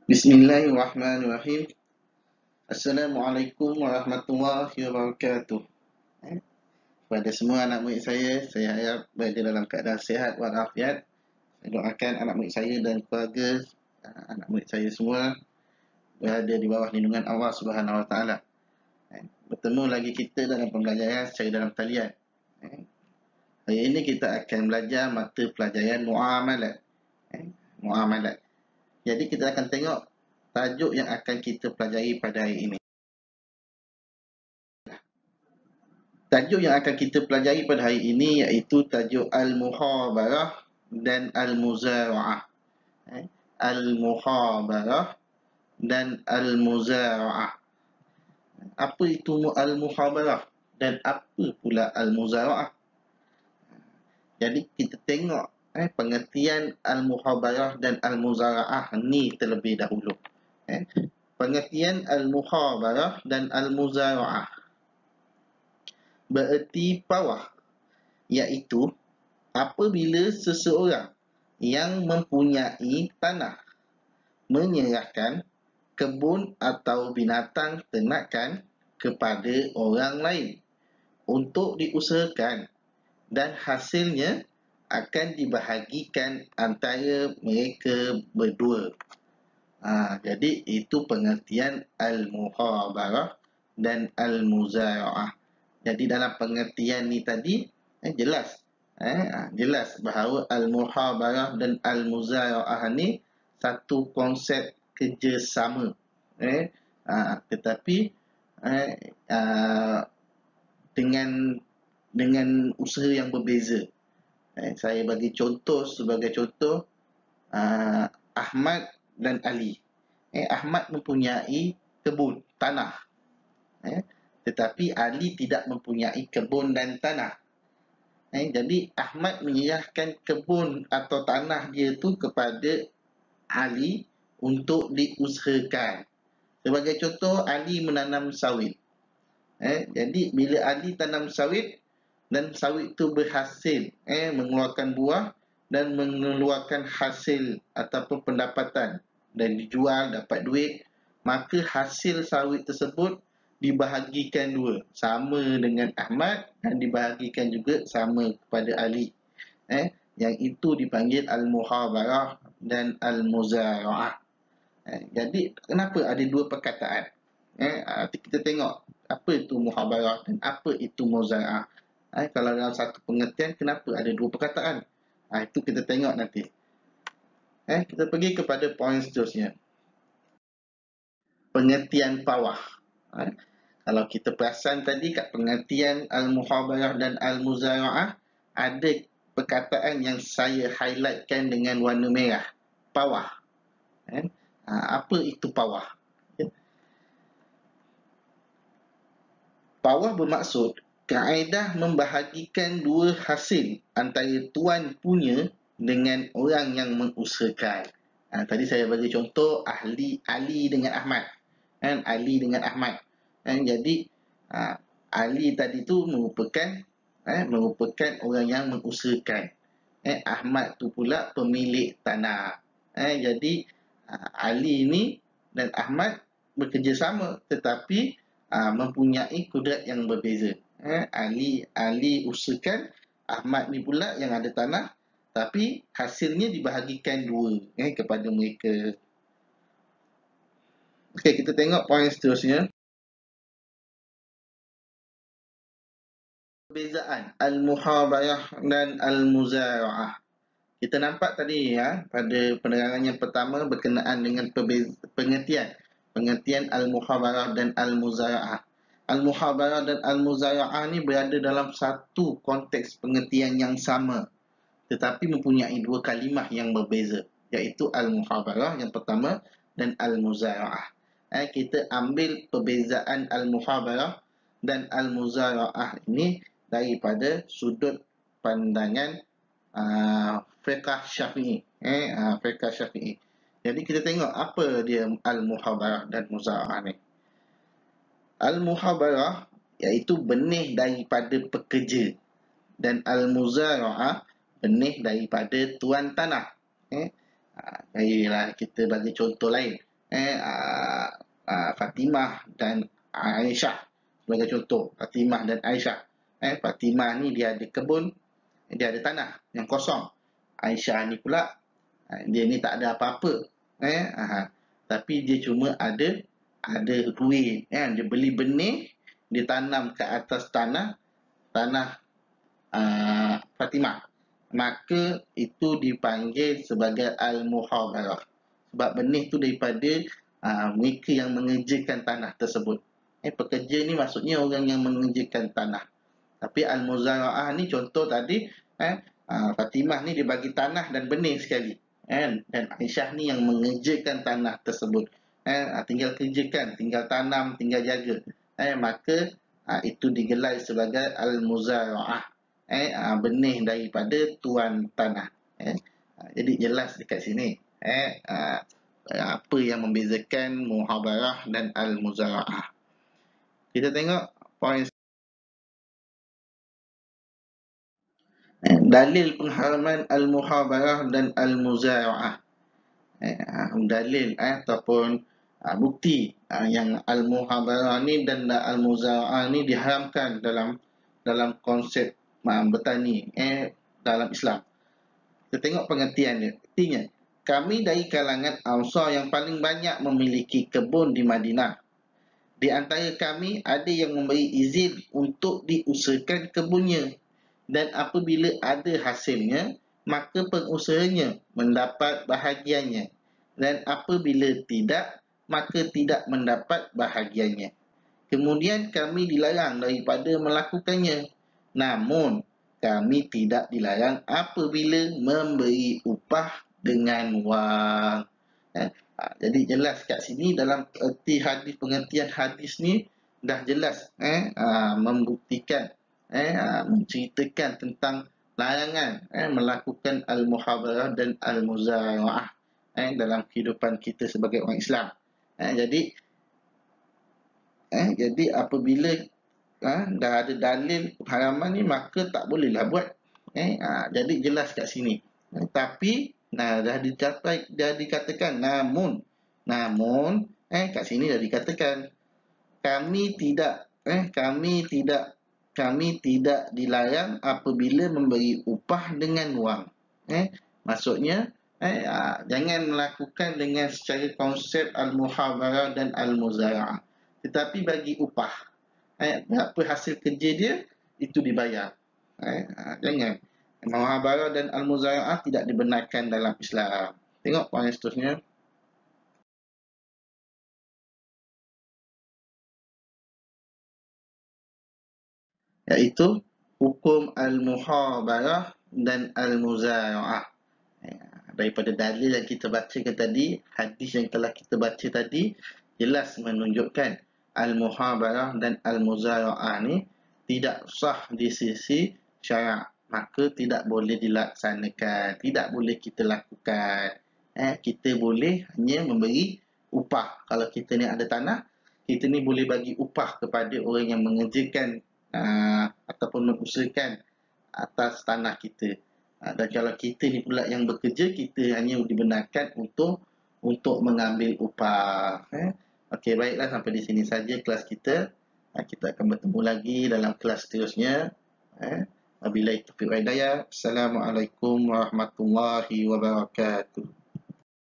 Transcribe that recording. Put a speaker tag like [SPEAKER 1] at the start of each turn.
[SPEAKER 1] Bismillahirrahmanirrahim. Assalamualaikum warahmatullahi wabarakatuh. Kepada semua anak murid saya harap berada dalam keadaan sihat walafiat. Saya doakan anak murid saya dan keluarga anak murid saya semua berada di bawah lindungan Allah Subhanahu Wa Taala. Bertemu lagi kita dalam pembelajaran secara dalam talian. Hari ini kita akan belajar mata pelajaran muamalat. Muamalat. Jadi kita akan tengok tajuk yang akan kita pelajari pada hari ini. Tajuk yang akan kita pelajari pada hari ini iaitu tajuk Al-Muhabarah dan Al-Muzara'ah. Al-Muhabarah dan Al-Muzara'ah. Apa itu Al-Muhabarah dan apa pula Al-Muzara'ah? Jadi kita tengok pengertian Al-Muhabarah dan Al-Muzara'ah ni terlebih dahulu. Pengertian Al-Muhabarah dan Al-Muzara'ah bererti pawah, iaitu apabila seseorang yang mempunyai tanah menyerahkan kebun atau binatang ternakan kepada orang lain untuk diusahakan dan hasilnya akan dibahagikan antara mereka berdua. Jadi itu pengertian Al-Muhabarah dan Al-Muzara'ah. Jadi dalam pengertian ni tadi jelas bahawa Al-Muhabarah dan Al-Muzara'ah ni satu konsep kerjasama, tetapi dengan usaha yang berbeza. Saya bagi contoh, sebagai contoh, Ahmad dan Ali. Ahmad mempunyai kebun tanah, tetapi Ali tidak mempunyai kebun dan tanah. Jadi Ahmad menyerahkan kebun atau tanah dia tu kepada Ali untuk diusahakan. Sebagai contoh, Ali menanam sawit. Jadi bila Ali tanam sawit dan sawit tu berhasil mengeluarkan buah dan mengeluarkan hasil ataupun pendapatan dan dijual dapat duit, maka hasil sawit tersebut dibahagikan dua, sama dengan Ahmad dan dibahagikan juga sama kepada Ali. Yang itu dipanggil Al-Muhabarah dan Al-Muzara'ah. Jadi kenapa ada dua perkataan? Kita tengok apa itu Muhabarah dan apa itu Muzara'ah. Kalau dalam satu pengertian, kenapa ada dua perkataan? Itu kita tengok nanti. Kita pergi kepada poin seterusnya. Pengertian pawah. Kalau kita perasan tadi kat pengertian Al-Muhabarah dan Al-Muzara'ah, ada perkataan yang saya highlightkan dengan warna merah. Pawah. Apa itu pawah? Pawah bermaksud kaedah membahagikan dua hasil antara tuan punya dengan orang yang mengusahakan. Tadi saya bagi contoh Ali dengan Ahmad. Ali dengan Ahmad. Jadi Ali tadi tu merupakan orang yang mengusahakan. Ahmad tu pula pemilik tanah. Jadi Ali ni dan Ahmad bekerjasama tetapi mempunyai kudrat yang berbeza. Ali usahakan, Ahmad ni pula yang ada tanah, tapi hasilnya dibahagikan dua kepada mereka. Okey, kita tengok poin seterusnya. Perbezaan Al-Muhabarah dan Al-Muzara'ah. Kita nampak tadi pada penerangan yang pertama berkenaan dengan pengertian Al-Muhabarah dan Al-Muzara'ah. Al-Muhabarah dan Al-Muzara'ah ni berada dalam satu konteks pengertian yang sama, tetapi mempunyai dua kalimah yang berbeza, iaitu Al-Muhabarah yang pertama dan Al-Muzara'ah. Kita ambil perbezaan Al-Muhabarah dan Al-Muzara'ah ini daripada sudut pandangan fiqh Syafi'i. Fiqh Syafi'i. Jadi kita tengok apa dia Al-Muhabarah dan Muzara'ah ni. Al-Muhabarah iaitu benih daripada pekerja dan Al-Muzara'ah benih daripada tuan tanah. Baiklah, kita bagi contoh lain. Fatimah dan Aisyah sebagai contoh. Fatimah dan Aisyah. Fatimah ni dia ada kebun, dia ada tanah yang kosong. Aisyah ni pula dia ni tak ada apa-apa. Tapi dia cuma ada duit. Dia beli benih, dia tanam ke atas tanah Fatimah. Maka itu dipanggil sebagai Al-Muhabarah. Sebab benih tu daripada mereka yang mengerjakan tanah tersebut. Pekerja ni maksudnya orang yang mengerjakan tanah. Tapi Al-Muzara'ah ni contoh tadi, Fatimah ni dia bagi tanah dan benih sekali. Dan Aisyah ni yang mengerjakan tanah tersebut. Tinggal kerjakan, tinggal tanam, tinggal jaga. Maka itu digelar sebagai Al-Muzara'ah. Benih daripada tuan tanah. Jadi jelas dekat sini. Apa yang membezakan Muhabarah dan Al-Muzara'ah. Kita tengok poin dalil pengharaman Al-Muhabarah dan Al-Muzara'ah. Dalil ataupun bukti yang Al-Muhabarah ni dan Al-Muzara'ah ni diharamkan dalam konsep bertani dalam Islam. Kita tengok pengertian dia. Artinya, kami dari kalangan Ansar yang paling banyak memiliki kebun di Madinah. Di antara kami ada yang memberi izin untuk diusahakan kebunnya. Dan apabila ada hasilnya, maka pengusahanya mendapat bahagiannya. Dan apabila tidak, maka tidak mendapat bahagiannya. Kemudian kami dilarang daripada melakukannya. Namun, kami tidak dilarang apabila memberi upah dengan wang. Jadi jelas kat sini dalam erti hadis, pengertian hadis ni dah jelas membuktikan, menceritakan tentang larangan melakukan Al-Muhabarah dan Al-Muzara'ah dalam kehidupan kita sebagai orang Islam. Jadi apabila dah ada dalil haraman ni, maka tak bolehlah buat. Jadi jelas kat sini. Tapi dah dikatakan namun kat sini dah dikatakan kami tidak dilarang apabila memberi upah dengan wang. Maksudnya jangan melakukan dengan secara konsep Al-Muhabarah dan Al-Muzara'ah. Tetapi bagi upah. Berapa hasil kerja dia, itu dibayar. Jangan. Muhabarah dan Al-Muzara'ah tidak dibenarkan dalam Islam. Tengok poin seterusnya. Iaitu hukum Al-Muhabarah dan Al-Muzara'ah. Daripada dalil yang kita bacakan tadi, hadis yang telah kita baca tadi, jelas menunjukkan Al-Muhabarah dan Al-Muzara'ah ni tidak sah di sisi syarak. Maka tidak boleh dilaksanakan, tidak boleh kita lakukan. Kita boleh hanya memberi upah. Kalau kita ni ada tanah, kita ni boleh bagi upah kepada orang yang mengerjakan ataupun mengusahakan atas tanah kita. Dan kalau kita ni pula yang bekerja, kita hanya dibenarkan untuk mengambil upah. Okey, baiklah, sampai di sini saja kelas kita. Kita akan bertemu lagi dalam kelas seterusnya. Wabillahi taufiq wal hidayah. Assalamualaikum warahmatullahi wabarakatuh.